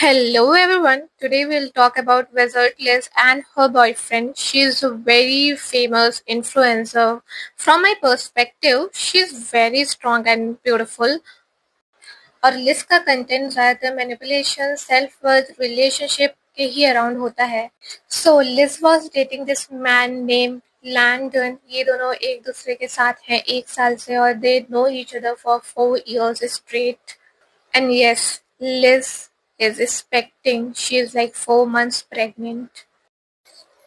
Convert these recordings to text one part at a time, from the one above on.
Hello everyone. Today we'll talk about Wizard Liz and her boyfriend. She's a very famous influencer. From my perspective, she's very strong and beautiful. और Liz का content ज़्यादातर manipulation, self worth, relationship के ही around होता है. So Liz was dating this man name Landon. ये दोनों एक दूसरे के साथ हैं 1 साल से और they know each other for 4 years straight. And yes, Liz is expecting. She is like 4 months pregnant.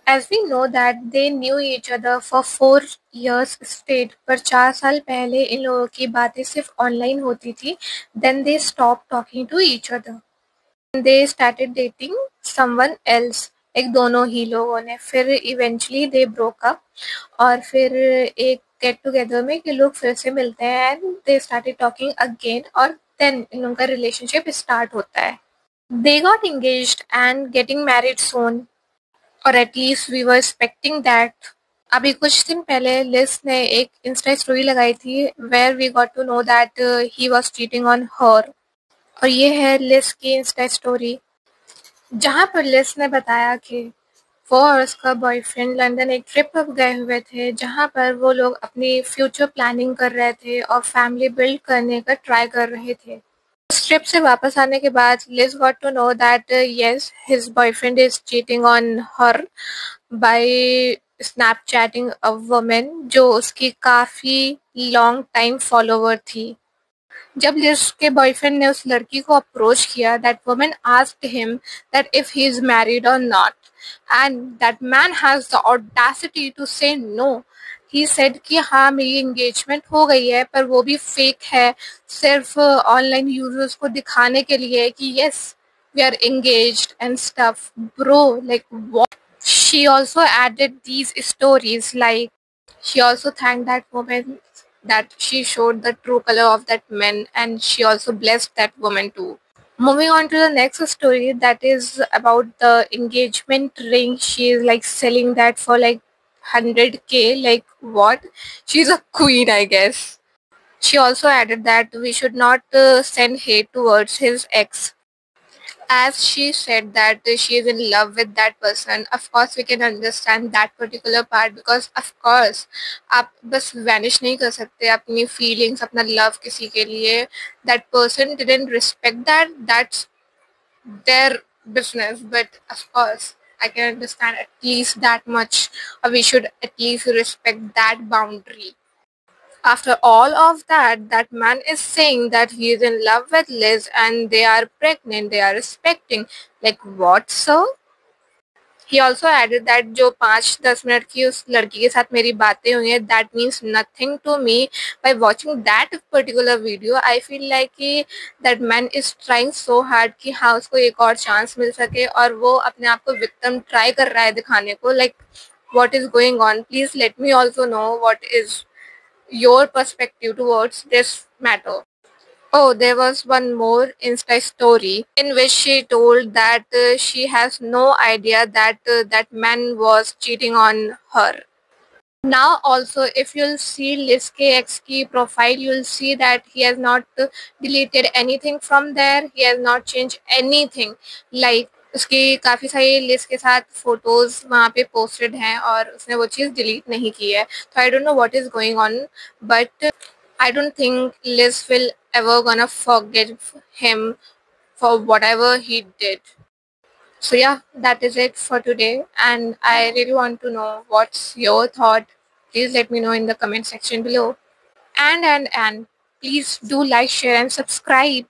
As we know that they knew each other for 4 years straight, पर 4 साल पहले इन लोगों की बातें सिर्फ ऑनलाइन होती थी. Then they stopped talking to each other. They started dating someone else. एक दोनों ही लोगों ने फिर इवेंचुअली दे ब्रोक अप और फिर एक गेट टुगेदर में कि लोग फिर से मिलते हैं and they started talking again और देन इन लोगों का रिलेशनशिप स्टार्ट होता है. They got engaged and getting married soon और at least we were expecting that. अभी कुछ दिन पहले लिज ने एक इंस्टा स्टोरी लगाई थी where we got to know that he was cheating on her. और ये है लिज की इंस्टा स्टोरी जहाँ पर लिज ने बताया कि वो और उसका बॉयफ्रेंड लंदन एक ट्रिप पर गए हुए थे जहाँ पर वो लोग अपनी फ्यूचर प्लानिंग कर रहे थे और फैमिली बिल्ड करने का ट्राई कर रहे थे. उस ट्रिप से वापस आने के बाद Liz got to know that yes his boyfriend is cheating on her by snapchatting a woman जो उसकी काफ़ी लॉन्ग टाइम फॉलोवर थी. जब लिज के बॉयफ्रेंड ने उस लड़की को अप्रोच किया that woman asked him that if he is married और not and that man has the audacity to say no. He said कि हाँ मेरी एंगेजमेंट हो गई है पर वो भी फेक है सिर्फ ऑनलाइन यूजर्स को दिखाने के लिए कि yes we are engaged and stuff. Bro like what. She also added these stories like she also thanked that woman that she showed the true color of that man and she also blessed that woman too. Moving on to the next story that is about the engagement ring. She is like selling that for like 100K. Like what? She's a queen, I guess. She also added that we should not send hate towards his ex. As she said that she is in love with that person, of course we can understand that particular part because of course आप बस vanish नहीं कर सकते अपनी feelings अपना love किसी के लिए. That person didn't respect that, that's their business, but of course I can understand at least that much, or we should at least respect that boundary. After all of that, that man is saying that he is in love with Liz and they are pregnant, they are expecting. Like what, sir? He also added that जो 5-10 minute की उस लड़की के साथ मेरी बातें हुई हैं that means nothing to me. By watching that particular video, I feel like कि that man is trying so hard कि हाँ उसको एक और चांस मिल सके और वो अपने आप को victim try कर रहा है दिखाने को. Like what is going on? Please let me also know what is your perspective towards this matter. Oh, there was one more Insta story in which she told that she has no idea that that man was cheating on her. Now also if you'll see Liz KX ki profile, you'll see that he has not deleted anything from there. He has not changed anything. Like उसकी काफ़ी सारी Liz के साथ photos वहाँ पे posted हैं और उसने वो चीज़ डिलीट नहीं की है. तो I don't know what is going on but I don't think Liz will ever gonna forgive him for whatever he did. So yeah, that is it for today and I really want to know what's your thought. Please let me know in the comment section below. And please do like, share and subscribe.